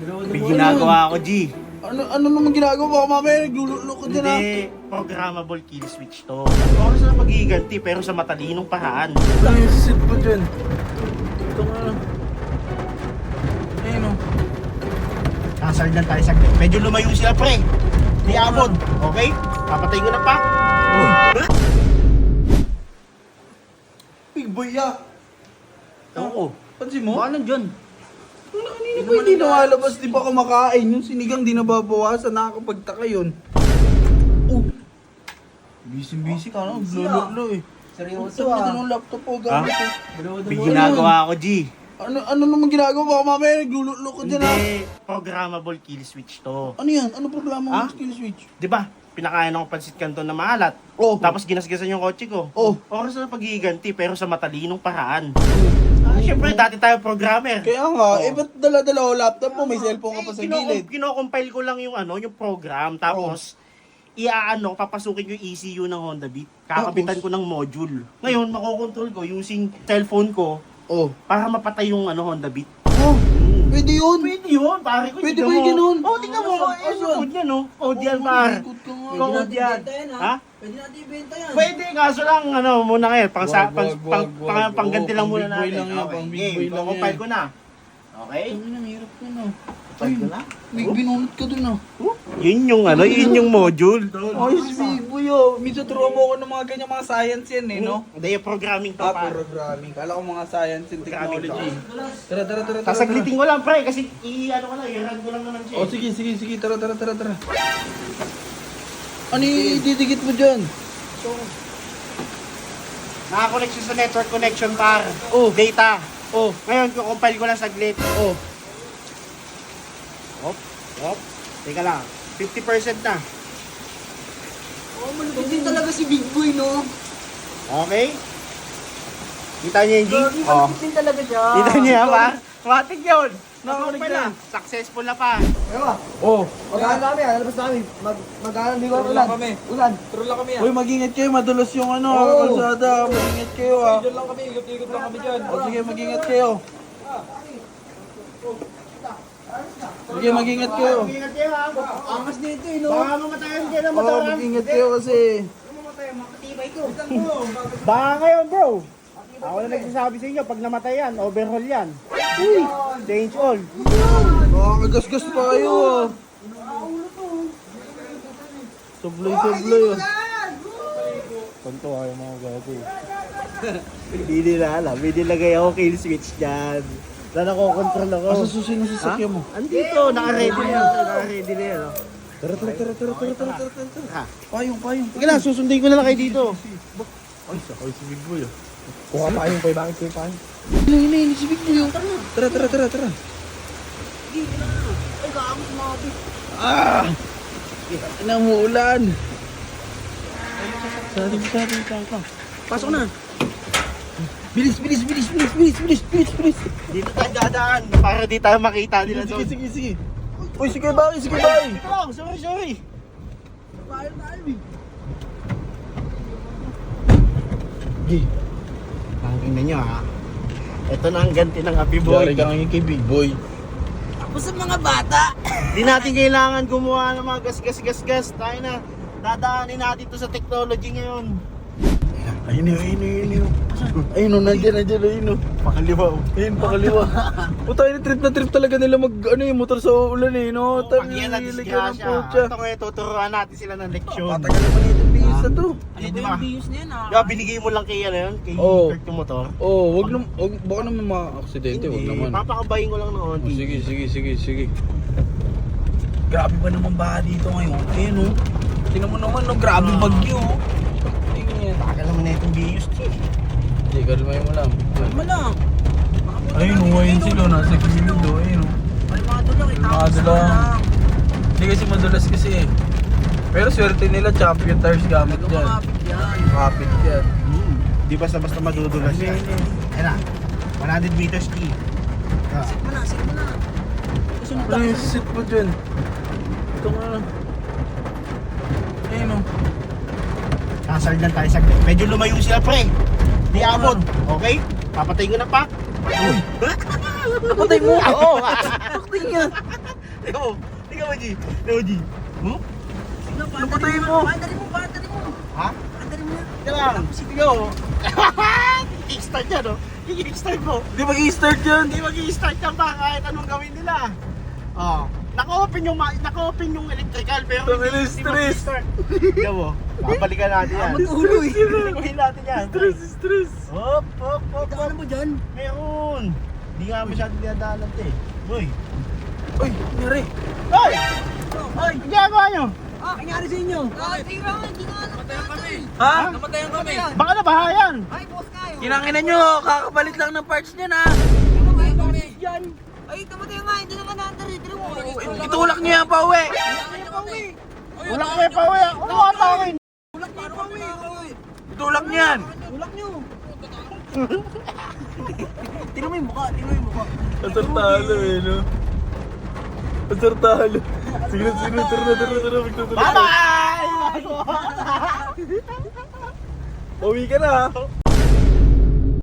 May ginagawa ako, G. Ano naman ginagawa? Baka mamaya naglululo ko dyan, ha? Hindi, programmable kill switch to. Oras na magiganti pero sa matalinong paraan. Ano yung sit mo dyan? Ito nga lang. Ayun, o. Hazard lang tayo saglit. Medyo lumayo sila, pre. Di abot, okay? Papatay ko na pa. Uy! Big boy, ya. Oo. Pansin mo? Baka nandyan. Ano kanina pa hindi lumalabas, di ba kumakain? Yung sinigang di nababawasan, nakakapagtaka yun. Oh! Busy ka na, naglululo eh. Seryoso Ito ah. ng laptop ko gamit eh. May ginagawa ako, G. Ano naman ginagawa? Baka mamaya naglululo ko dyan, ha? Hindi, programmable kill switch to. Ano yan? Ano programa mo Ah? skill switch? Di ba? Pinakain ako pansit canton na maalat. Oh. Tapos ginasgasan yung kotse ko. Oh. Oras na pagiganti pero sa matalinong paraan. Siyempre, dati tayo programmer. Kaya nga, ba't dala-dala ko laptop mo? May cellphone ka pa sa gilid. Kino-compile ko lang yung yung program. Tapos, papasukin ko yung ECU ng Honda Beat. Kakapitan ko ng module. Ngayon, makokontrol ko using cellphone ko Oh. para mapatay yung Honda Beat. Oh, pwede yun. Pwede yun, pare ko. Pwede tignan ba yung mo. ganun? Oo, tingnan mo. Asan? Ay, sukod niya, no? Code yan, pare. Ikot ka nga. Pwede Oo, natin yan. ibenta yan Ha? ha? Pwede natin ibenta yan. Pwede, kaso lang, muna ngayon. Wag. Pangganti lang Oo, muna pang big boy natin. lang yan, pang big boy lang Compile yan. ko na. Okay? Ang ina, hirap ka na. Compile ko na. May binunot ka dun, ah. Yun yung module. Ay, si Big Boy, oh. Minsan turuan mo ako ng mga ganyan mga science yan, eh, no? Hindi, yung programming to, Ah, pare. programming. Kala ko mga science and Programming technology. to. Tara. Sasaglitin ko lang, pre, kasi i-run ko lang naman siya. Oh, sige. Tara. Ano yung didikit mo dyan? Nakakonect siya sa network connection, par. Oh. Data. Oh, Ngayon, compile ko lang saglit. oh. Op. Teka lang. 50% na. Oh, malupit din talaga si Big Boy, no? Okay? Kita niyo yung G? Oh. Malupit din talaga siya. Kita niyo yan, par? Matik yun. Nakakonect Nakakonect na. yan. Successful na, pa. Oh. Mag-aaral kami, lalabas na kami. Mag-aaral, di ba? Turo lang kami. Ulan. Uy, mag-ingat kayo. Madulas yung kalsada. Mag-ingat kayo, ah. Diyan lang kami, ikot-ikot lang kami dyan. O, sige, mag-ingat kayo. Sige, mag-ingat kayo. Ingat kayo, ha? Angas nito, eh, no? Baka mamatayan kayo ng Oo, motor, ha? mag-ingat kayo kasi. Matibay ko. Baka ngayon, bro. Ako na nagsasabi sa inyo, pag namatay yan, overhaul yan. Uy! Change all. Kagasgas pa kayo, ah. Sablay, ah. Kanto yung mga gago. Hindi nila alam. Hindi nilagay ako kill switch dyan. Na nakokontrol ako. Asa susi ng sasakyan mo? Andito, naka-ready na yan. Naka-ready na yan. Oh. Tara. Ha? Payong. Sige na, susundin ko na lang kayo dito. Ay, sakay si Big Boy, ah. Kuha payong pa, bakit ko yung payong? Ini, si Big Boy, oh. Tara. Ay, kaamos mga big. Ah! Namuulan. Sari. Pasok na. Bilis. Dito tayo dadaan. Para di tayo makita nila doon. Sige. Uy, sige, bye. Ito lang, sorry. Tangin na nyo, ha. Ito na ang ganti ng Happy Boy. Yari ka ngayon kay Big Boy. Tapos sa mga bata. Di natin kailangan gumawa ng mga gas. Tayo na, dadaanin natin to sa technology ngayon. Ayun. Ayun, nandiyan. Pakaliwa. Ayun, pakaliwa. Puta, trip talaga nila yung motor sa ulan, eh, no? Pag yan na disgrasya. Ito ngayon, tuturuan natin sila ng leksyon. Patagal naman itong bihis na to. Ano ba yung bios na yan, ha? Diba, binigay mo lang kay yun, kay Oo. Kurt yung motor. Oh, baka naman ma-aksidente, wag naman. Papakabayin ko lang ng Oh, onti. sige. Grabe ba naman baha dito ngayon? Ayun, oh. Tingnan mo naman, no? Grabe bagyo, oh. Tingnan. Tagal naman na itong bios, Hindi, kalmay mo lang. Ano lang? Ayun, ayun sila, nasa gilid, oh. Ayun, oh. Kalmado lang, Kalmado lang. Hindi kasi madulas kasi, eh. Pero swerte nila, champion tires gamit yan. Kumapit yan. Kapit yan. Di basta-basta madudulas yan. Ayan na, 100 meters key. Sit mo na. Kasunod Ano lang. yung sit mo dyan? Ito nga lang. Ayun, oh. Hazard lang tayo saglit. Medyo lumayo sila, pre. Di abot, okay? Papatay ko na pa. Uy! Napatay mo! Oo! Pakti nga! Tingnan mo, G. Tingnan mo, G. Hmm? Napatayin mo. Paandarin mo, paandarin mo. Ha? Paandarin mo. Tingnan lang. Tingnan mo. I-kickstart yan, no? I-kickstart mo. Di mag-i-start yan. Hindi mag-i-start yan pa kahit anong gawin nila. Oh. Naka-open yung electrical pero Tangina, stress. mag-i-start. Tingnan mo. Babalikan natin yan. Matulo eh. Gawin natin yan. Stress. Hop. Daanan mo dyan. Meron. Hindi nga masyadong dinadaanan to eh. Uy. Uy, nangyari. Hoy! Hoy! Ang ginagawa nyo? Ah, kanyari sa inyo. Tira mo, hindi na alam. Namatayan kami. Ha? Namatayan kami. Baka nabahayan. Ay, boss kayo. Kinanginan nyo, kakapalit lang ng parts niyan ha. Namatayan kami. Yan. Ay, namatayan nga, hindi naman naandari. Tira mo. Itulak nyo yan pa uwi. Wala ko pa uwi. Ano ka tawin? Itulak nyo yan. Ulak nyo. Tingnan mo yung mukha, tingnan mo yung mukha. Asartalo eh, no? Asartalo. Sige na, tara. Bye-bye! Uwi ka na ha.